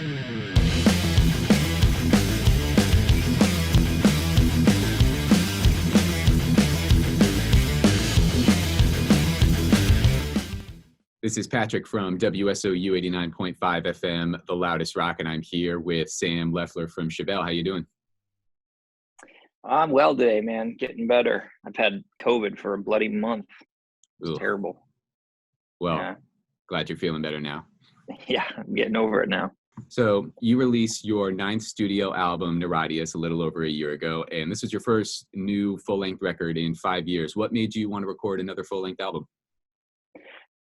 This is Patrick from WSOU 89.5 FM, the loudest rock, and I'm here with Sam Loeffler from Chevelle. How you doing? I'm well today, man. Getting better. I've had COVID for a bloody month. It's Ugh. terrible. Well, Yeah. Glad you're feeling better now. Yeah, I'm getting over it now. So you released your 9th studio album, Niratias, a little over a year ago, and this was your first new full-length record in 5 years. What made you want to record another full-length album?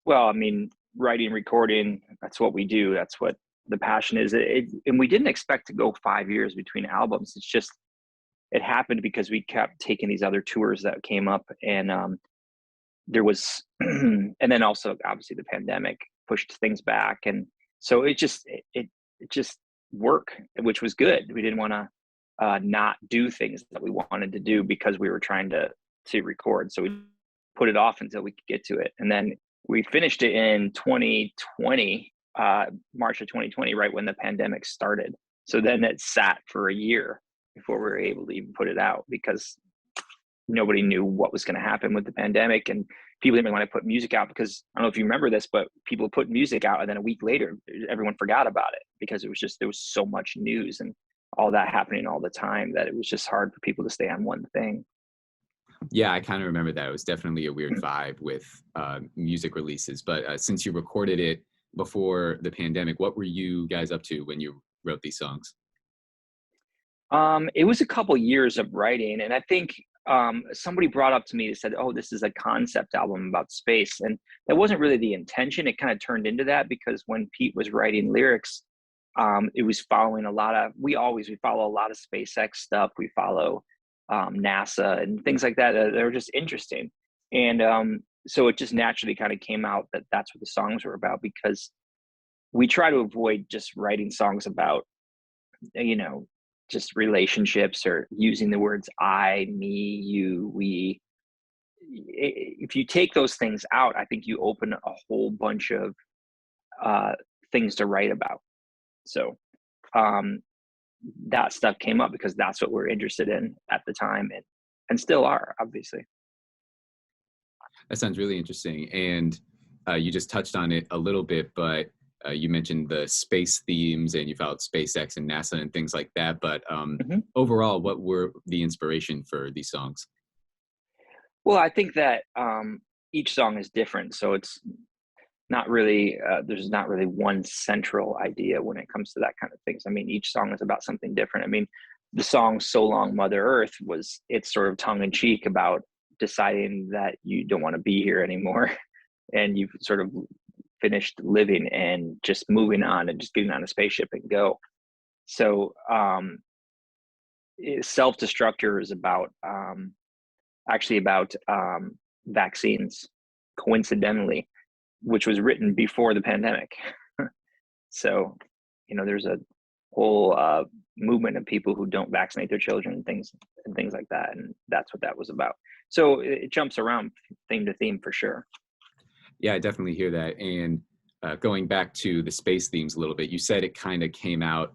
Well, I mean, writing, recording, that's what we do. That's what the passion is. And we didn't expect to go 5 years between albums. It's just, it happened because we kept taking these other tours that came up, and there was, and then also obviously the pandemic pushed things back. And so it just worked, which was good. We didn't want to not do things that we wanted to do because we were trying to record. So we put it off until we could get to it. And then we finished it in 2020, March of 2020, right when the pandemic started. So then it sat for a year before we were able to even put it out, because nobody knew what was going to happen with the pandemic, and people didn't want to put music out because, I don't know if you remember this, but people put music out and then a week later, everyone forgot about it because there was so much news and all that happening all the time that it was just hard for people to stay on one thing. Yeah, I kind of remember that. It was definitely a weird vibe with music releases. But since you recorded it before the pandemic, what were you guys up to when you wrote these songs? It was a couple years of writing, and I think somebody brought up to me and said, "Oh, this is a concept album about space," and that wasn't really the intention. It kind of turned into that because when Pete was writing lyrics, it was following we follow a lot of SpaceX stuff. We follow NASA and things like that. They're just interesting. And so it just naturally kind of came out that that's what the songs were about, because we try to avoid just writing songs about, just relationships or using the words I, me, you, we. If you take those things out, I think you open a whole bunch of things to write about. So that stuff came up because that's what we're interested in at the time, and still are, obviously. That sounds really interesting. And you just touched on it a little bit, but you mentioned the space themes and you followed SpaceX and NASA and things like that. But overall, what were the inspiration for these songs? Well, I think that each song is different. So it's not really, there's not really one central idea when it comes to that kind of things. I mean, each song is about something different. I mean, the song So Long, Mother Earth it's sort of tongue in cheek about deciding that you don't want to be here anymore and you've sort of finished living and just moving on and just getting on a spaceship and go. So Self-Destructor is actually about vaccines, coincidentally, which was written before the pandemic. So, there's a whole movement of people who don't vaccinate their children and things like that. And that's what that was about. So it jumps around theme to theme for sure. Yeah, I definitely hear that. And going back to the space themes a little bit, you said it kind of came out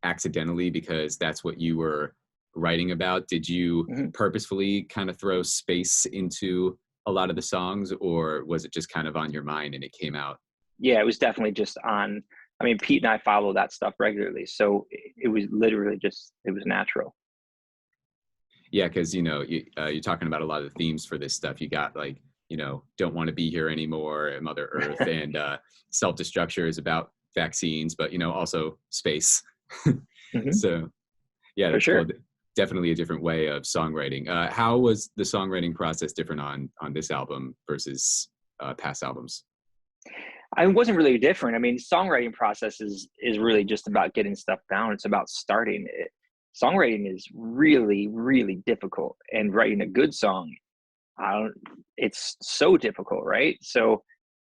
accidentally because that's what you were writing about. Did you purposefully kind of throw space into a lot of the songs, or was it just kind of on your mind and it came out? Yeah, it was definitely just on. I mean, Pete and I follow that stuff regularly, so it was literally it was natural. Yeah, because you're talking about a lot of the themes for this stuff. You got don't want to be here anymore, Mother Earth, and Self-Destructure is about vaccines, but also space. So yeah, that's sure. cool. Definitely a different way of songwriting. How was the songwriting process different on this album versus past albums? It wasn't really different. I mean, songwriting process is really just about getting stuff down. It's about starting it. Songwriting is really, really difficult, and writing a good song, it's so difficult, right? So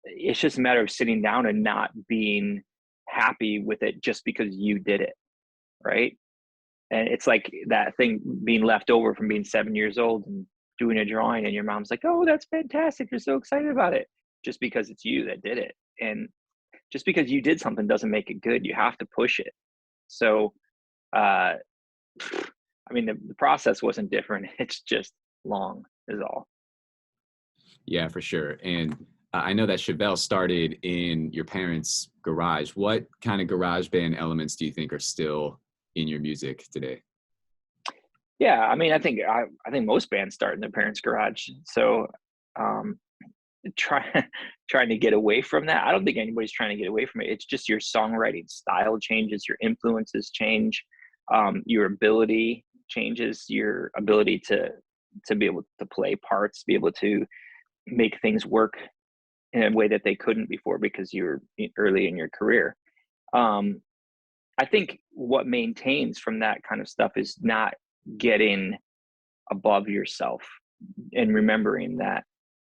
it's just a matter of sitting down and not being happy with it just because you did it, right? And it's like that thing being left over from being 7 years old and doing a drawing, and your mom's like, "Oh, that's fantastic. You're so excited about it," just because it's you that did it. And just because you did something doesn't make it good. You have to push it. So, uh, I mean, the process wasn't different. It's just long is all. Yeah, for sure. And I know that Chevelle started in your parents' garage. What kind of garage band elements do you think are still in your music today? Yeah, I mean, I think most bands start in their parents' garage. So, um, try trying to get away from that. I don't think anybody's trying to get away from it. It's just your songwriting style changes, your influences change, your ability changes, your ability to be able to play parts, be able to make things work in a way that they couldn't before because you're early in your career. Um, I think what maintains from that kind of stuff is not getting above yourself and remembering that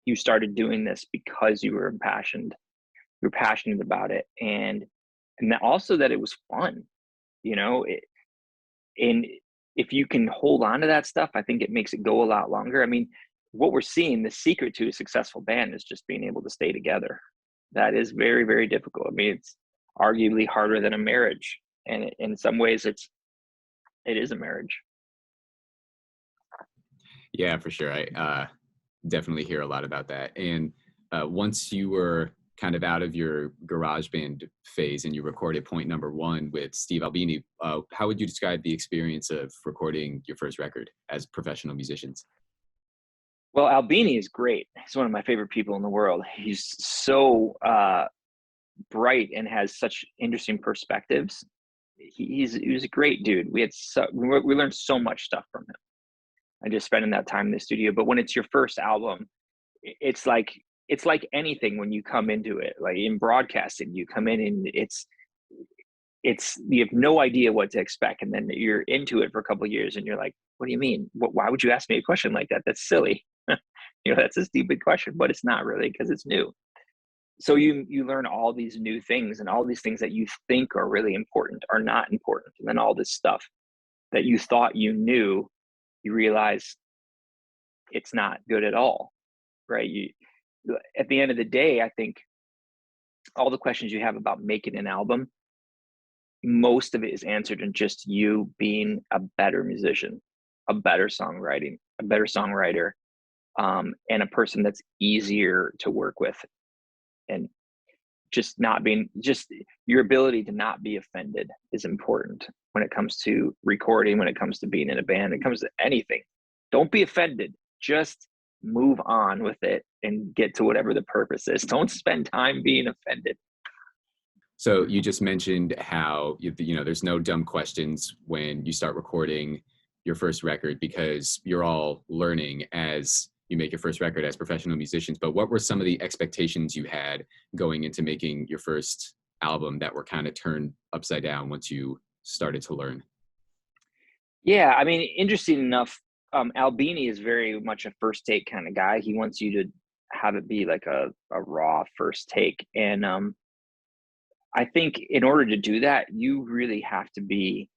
you started doing this because you were impassioned. You're passionate about it, and that also that it was fun. You know, and if you can hold on to that stuff, I think it makes it go a lot longer. I mean, what we're seeing, the secret to a successful band is just being able to stay together. That is very, very difficult. I mean, it's arguably harder than a marriage, and in some ways, it is a marriage. Yeah, for sure. I definitely hear a lot about that. And once you were kind of out of your garage band phase and you recorded point number one with Steve Albini, how would you describe the experience of recording your first record as professional musicians? Well, Albini is great. He's one of my favorite people in the world. He's so bright and has such interesting perspectives. He was a great dude. We learned so much stuff from him. And just spending that time in the studio. But when it's your first album, it's like anything when you come into it. Like in broadcasting, you come in and it's you have no idea what to expect, and then you're into it for a couple of years, and you're like, "What do you mean? Why would you ask me a question like that? That's silly." That's a stupid question, but it's not really because it's new. So you learn all these new things, and all these things that you think are really important are not important, and then all this stuff that you thought you knew, you realize it's not good at all, right? At the end of the day, I think all the questions you have about making an album, most of it is answered in just you being a better musician, a better songwriter, and a person that's easier to work with, and just your ability to not be offended is important when it comes to recording, when it comes to being in a band, it comes to anything. Don't be offended. Just move on with it and get to whatever the purpose is. Don't spend time being offended. So you just mentioned how there's no dumb questions when you start recording your first record because you're all learning as you make your first record as professional musicians. But what were some of the expectations you had going into making your first album that were kind of turned upside down once you started to learn? Yeah, I mean, interesting enough, Albini is very much a first take kind of guy. He wants you to have it be like a raw first take. And I think in order to do that, you really have to be,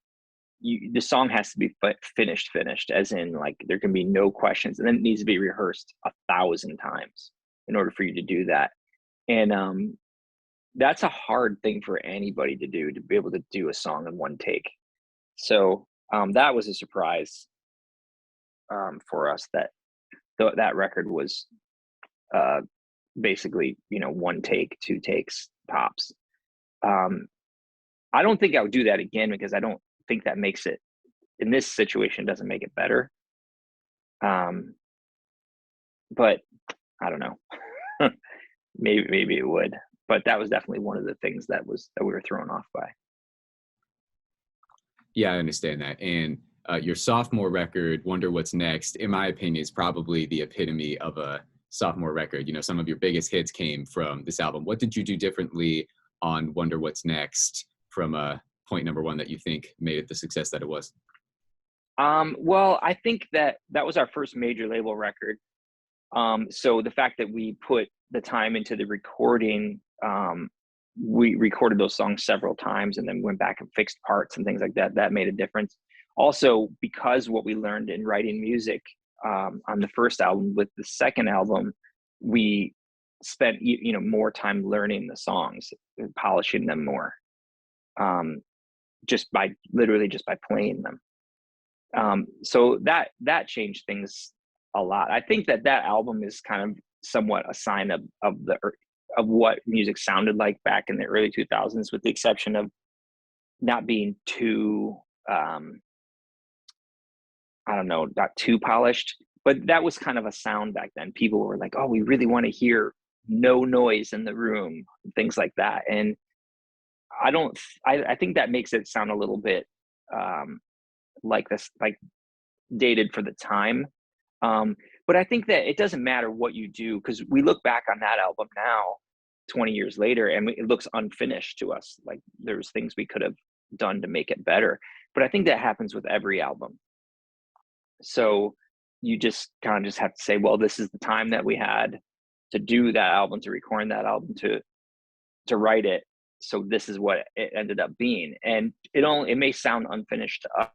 the song has to be finished, as in like there can be no questions. And then it needs to be rehearsed 1,000 times in order for you to do that. And that's a hard thing for anybody to do, to be able to do a song in one take. So that was a surprise for us that that record was basically, one take, two takes tops. I don't think I would do that again because I don't think that makes it, in this situation, doesn't make it better. But I don't know. maybe it would. But that was definitely one of the things that we were thrown off by. Yeah, I understand that. And your sophomore record, Wonder What's Next, in my opinion, is probably the epitome of a sophomore record. Some of your biggest hits came from this album. What did you do differently on Wonder What's Next from point number one that you think made it the success that it was? Well, I think that was our first major label record. So the fact that we put the time into the recording, we recorded those songs several times and then went back and fixed parts and things like that. That made a difference. Also, because what we learned in writing music on the first album, with the second album, we spent, you know, more time learning the songs, polishing them more, just by playing them. So that changed things a lot. I think that album is kind of somewhat a sign of what music sounded like back in the early 2000s, with the exception of not being too, I don't know, not too polished. But that was kind of a sound back then. People were like, oh, we really want to hear no noise in the room, things like that. And I think that makes it sound a little bit like this, like dated for the time. But I think that it doesn't matter what you do, because we look back on that album now, 20 years later, and it looks unfinished to us. Like there's things we could have done to make it better. But I think that happens with every album. So you just kind of just have to say, well, this is the time that we had to do that album, to record that album, to write it. So this is what it ended up being. And it may sound unfinished to us,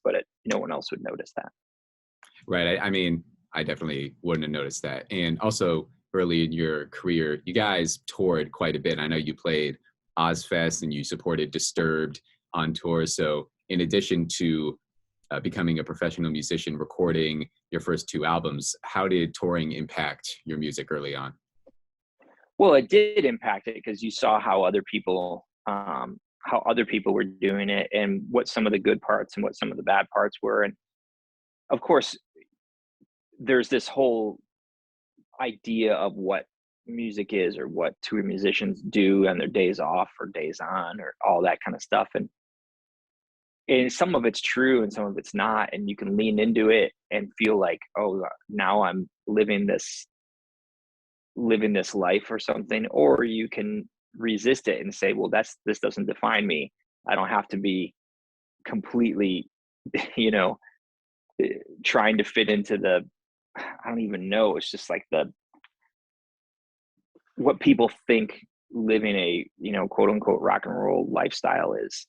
but no one else would notice that. Right. I mean, I definitely wouldn't have noticed that. And also early in your career, you guys toured quite a bit. I know you played Ozfest and you supported Disturbed on tour. So in addition to becoming a professional musician, recording your first 2 albums, how did touring impact your music early on? Well, it did impact it, because you saw how other people were doing it, and what some of the good parts and what some of the bad parts were. And of course, there's this whole idea of what music is, or what tour musicians do on their days off or days on, or all that kind of stuff. And some of it's true and some of it's not. And you can lean into it and feel like, oh, now I'm living this life or something. Or you can resist it and say, well, this doesn't define me. I don't have to be completely, you know, trying to fit into I don't even know. It's just like what people think living a, you know, quote unquote rock and roll lifestyle is.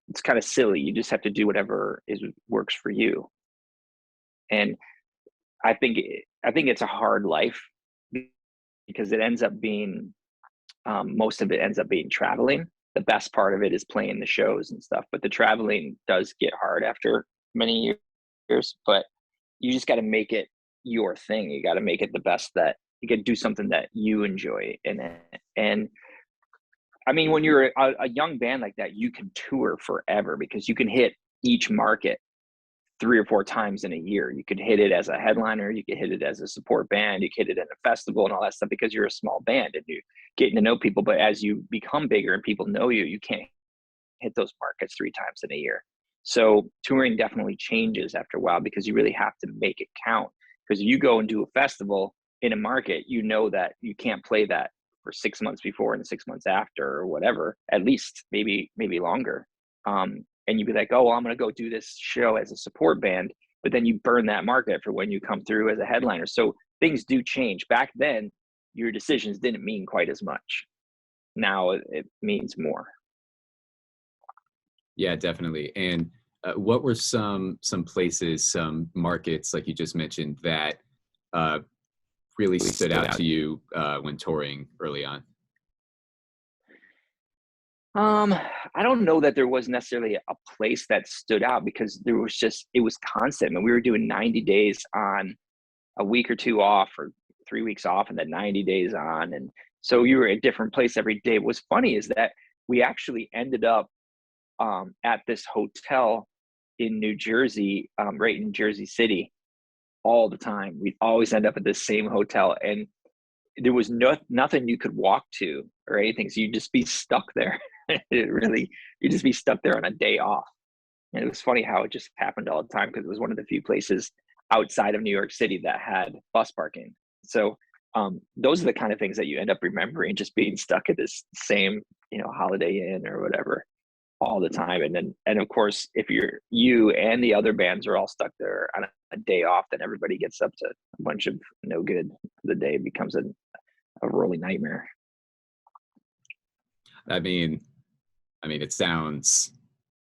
It's kind of silly. You just have to do whatever works for you. And I think it's a hard life, because it ends up being, most of it ends up being traveling. The best part of it is playing the shows and stuff, but the traveling does get hard after many years. But you just got to make it your thing. You got to make it the best that you can do, something that you enjoy in it. And I mean, when you're a young band like that, you can tour forever, because you can hit each market 3 or 4 times in a year. You could hit it as a headliner, you could hit it as a support band, you could hit it at a festival and all that stuff, because you're a small band and you're getting to know people. But as you become bigger and people know you, you can't hit those markets 3 times in a year. So touring definitely changes after a while, because you really have to make it count. Because if you go and do a festival in a market, you know that you can't play that for 6 months before and 6 months after, or whatever, at least maybe longer. And you'd be like, oh, well, I'm going to go do this show as a support band, but then you burn that market for when you come through as a headliner. So things do change. Back then, your decisions didn't mean quite as much. Now it means more. Yeah, definitely. And what were some places, some markets, like you just mentioned, that really stood out to you when touring early on? I don't know that there was necessarily a place that stood out, because it was constant. I mean, we were doing 90 days on, a week or 2 off, or 3 weeks off, and then 90 days on. And so you were at a different place every day. What's funny is that we actually ended up at this hotel in New Jersey, right in Jersey City, all the time. We'd always end up at the same hotel, and there was nothing you could walk to or anything. So you'd just be stuck there. You'd just be stuck there on a day off. And it was funny how it just happened all the time, because it was one of the few places outside of New York City that had bus parking. So those are the kind of things that you end up remembering, just being stuck at this same, you know, Holiday Inn or whatever all the time. And of course, if you and the other bands are all stuck there on a day off, then everybody gets up to a bunch of no good. The day becomes a rolling nightmare. I mean, it sounds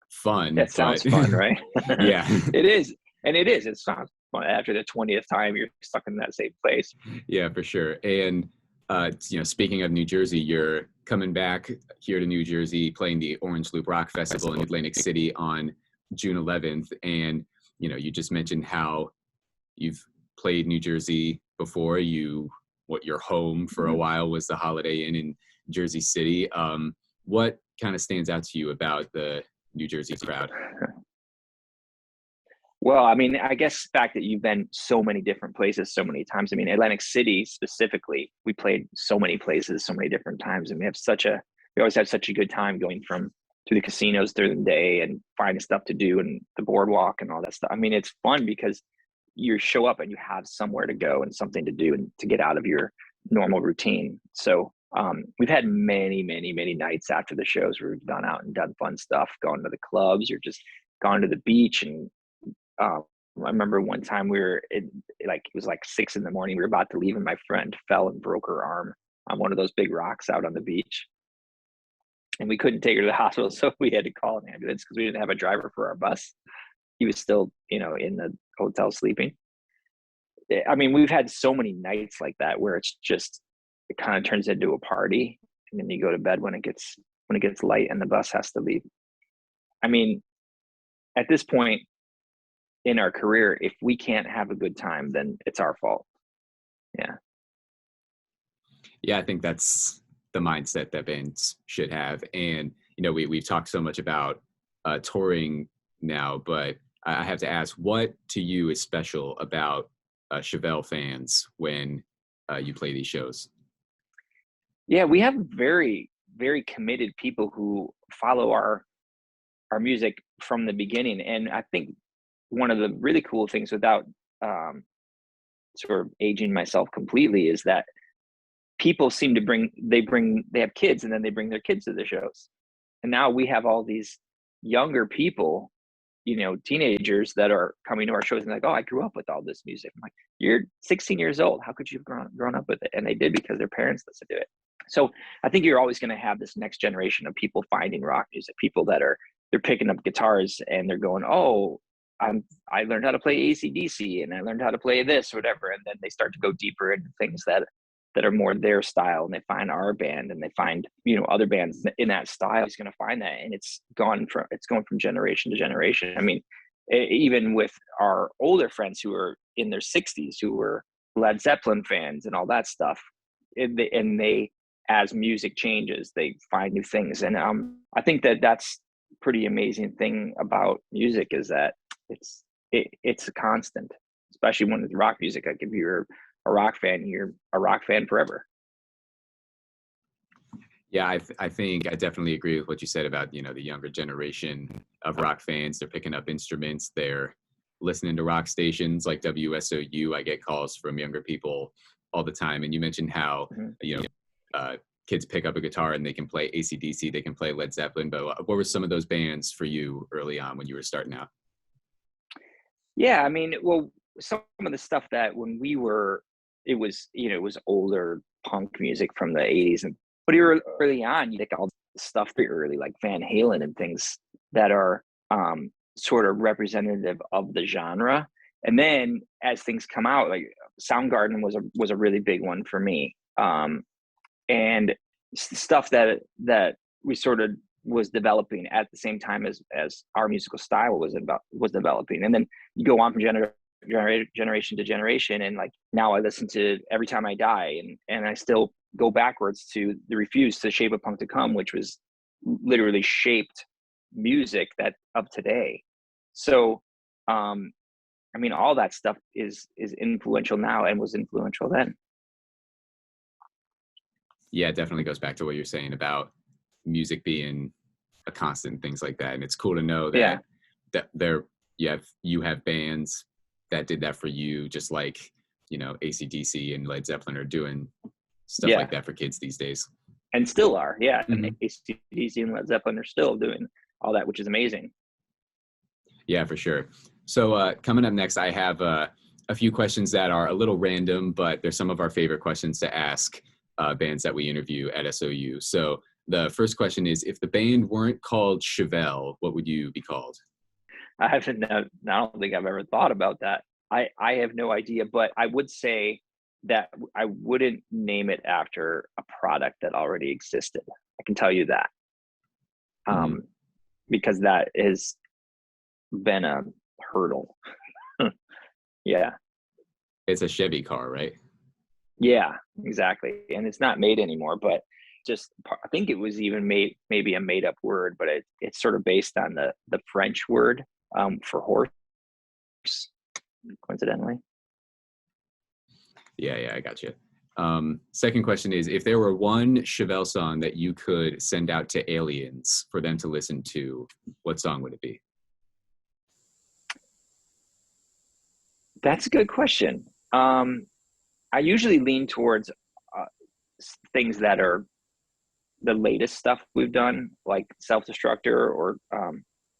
fun. It sounds fun, right? Yeah. It is. And it is. It sounds after the 20th time you're stuck in that same place. Yeah, for sure. And speaking of New Jersey, you're coming back here to New Jersey, playing the Orange Loop Rock Festival in Atlantic City on June 11th. And, you just mentioned how you've played New Jersey before. Your home for a while was the Holiday Inn in Jersey City. What kind of stands out to you about the New Jersey crowd? Well, I mean, I guess the fact that you've been so many different places so many times. I mean, Atlantic City specifically, we played so many places so many different times, and we always have such a good time going to the casinos during the day and finding stuff to do and the boardwalk and all that stuff. I mean, it's fun because you show up and you have somewhere to go and something to do and to get out of your normal routine. So we've had many, many, many nights after the shows where we've gone out and done fun stuff, gone to the clubs or just gone to the beach. And I remember one time it was like 6 a.m. We were about to leave and my friend fell and broke her arm on one of those big rocks out on the beach. And we couldn't take her to the hospital, so we had to call an ambulance because we didn't have a driver for our bus. He was still, in the hotel sleeping. I mean, we've had so many nights like that where it kind of turns into a party, and then you go to bed when it gets light and the bus has to leave. I mean, at this point in our career, if we can't have a good time, then it's our fault. Yeah. Yeah, I think that's the mindset that bands should have. And, we've talked so much about touring now, but I have to ask, what to you is special about Chevelle fans when you play these shows? Yeah, we have very, very committed people who follow our music from the beginning. And I think one of the really cool things, without sort of aging myself completely, is that people seem to they have kids and then they bring their kids to the shows. And now we have all these younger people, teenagers that are coming to our shows and like, oh, I grew up with all this music. I'm like, you're 16 years old. How could you have grown up with it? And they did, because their parents listened to it. So I think you're always going to have this next generation of people finding rock music, people they're picking up guitars and they're going, oh, I learned how to play AC/DC and I learned how to play this or whatever. And then they start to go deeper into things that are more their style, and they find our band and they find, other bands in that style. He's going to find that. And it's going from generation to generation. I mean, even with our older friends who are in their 60s, who were Led Zeppelin fans and all that stuff, and they, as music changes, they find new things. And I think that's pretty amazing thing about music, is that it's a constant, especially when it's rock music. Like, if you're a rock fan, you're a rock fan forever. Yeah, I think I definitely agree with what you said about, the younger generation of rock fans. They're picking up instruments, they're listening to rock stations like WSOU. I get calls from younger people all the time. And you mentioned how, kids pick up a guitar and they can play AC/DC, they can play Led Zeppelin. But what were some of those bands for you early on when you were starting out? Yeah, I mean, well, some of the stuff that when we were, it was older punk music from the 80s. But early on, you think all the stuff pretty early, like Van Halen and things that are sort of representative of the genre. And then as things come out, like Soundgarden was a really big one for me. And stuff that we sort of was developing at the same time as our musical style was developing. And then you go on from generation to generation, and like now I listen to Every Time I Die, and I still go backwards to The Refused, to Shape of Punk to Come, which was literally shaped music that of today. So I mean, all that stuff is influential now and was influential then. Yeah, it definitely goes back to what you're saying about music being a constant, things like that. And it's cool to know that you have bands that did that for you, just like, AC/DC and Led Zeppelin are doing stuff like that for kids these days. And still are, yeah. Mm-hmm. And AC/DC and Led Zeppelin are still doing all that, which is amazing. Yeah, for sure. So coming up next, I have a few questions that are a little random, but they're some of our favorite questions to ask bands that we interview at SOU. So the first question is, if the band weren't called Chevelle, what would you be called? I don't think I've ever thought about that. I have no idea, but I would say that I wouldn't name it after a product that already existed. I can tell you that, Mhm. because that has been a hurdle. Yeah, It's a Chevy car, right? yeah, exactly. And it's not made anymore, but I think it was even made, maybe a made up word, but it's sort of based on the French word for horse, coincidentally. Yeah, yeah, I got you. Second question is, if there were one Chevelle song that you could send out to aliens for them to listen to, what song would it be? That's a good question. I usually lean towards uh, things that are the latest stuff we've done, like Self Destructor or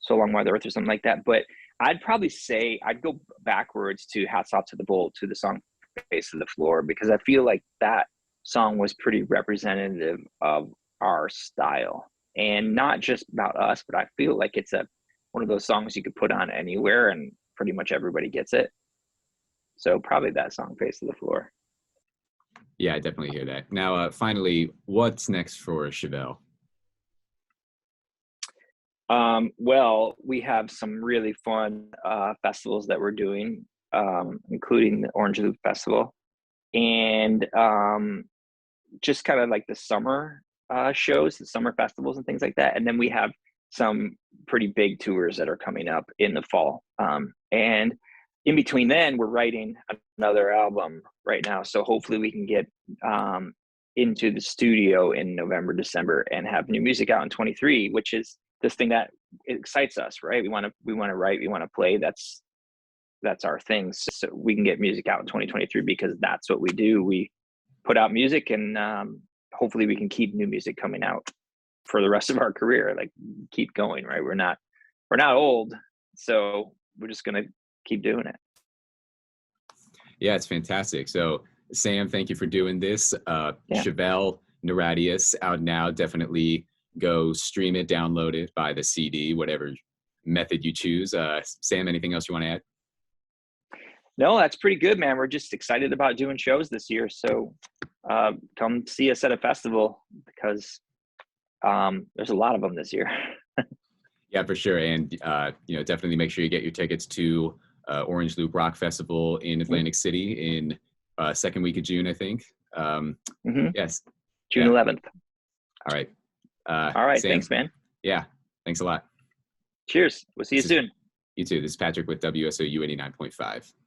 So Long While the Earth or something like that. But I'd probably say I'd go backwards to Hats Off to the Bull, to the song Face of the Floor, because I feel like that song was pretty representative of our style, and not just about us, but I feel like it's a one of those songs you could put on anywhere and pretty much everybody gets it. So probably that song, Face of the Floor. Yeah, I definitely hear that. Now, finally, what's next for Chevelle? Well, we have some really fun festivals that we're doing, including the Orange Loop Festival, and just kind of like the summer shows, the summer festivals and things like that. And then we have some pretty big tours that are coming up in the fall. And in between then, we're writing another album right now. So hopefully we can get into the studio in November, December, and have new music out in 23, which is this thing that excites us, right? We want to write, we want to play. That's our thing. So we can get music out in 2023 because that's what we do. We put out music, and hopefully we can keep new music coming out for the rest of our career. Like, keep going, right? We're not old, so we're just gonna keep doing it. Yeah, it's fantastic. So, Sam, thank you for doing this. Yeah. Chevelle, Niratias, out now. Definitely go stream it, download it, buy the CD, whatever method you choose. Sam, anything else you want to add? No, that's pretty good, man. We're just excited about doing shows this year. So come see us at a festival, because there's a lot of them this year. Yeah, for sure. And, definitely make sure you get your tickets to Orange Loop Rock Festival in Atlantic City in second week of June, I think. Mm-hmm. Yes. June Yeah. 11th. All right. All right. Sam, Thanks, man. yeah, thanks a lot. Cheers. We'll see you soon. You too. This is Patrick with WSOU 89.5.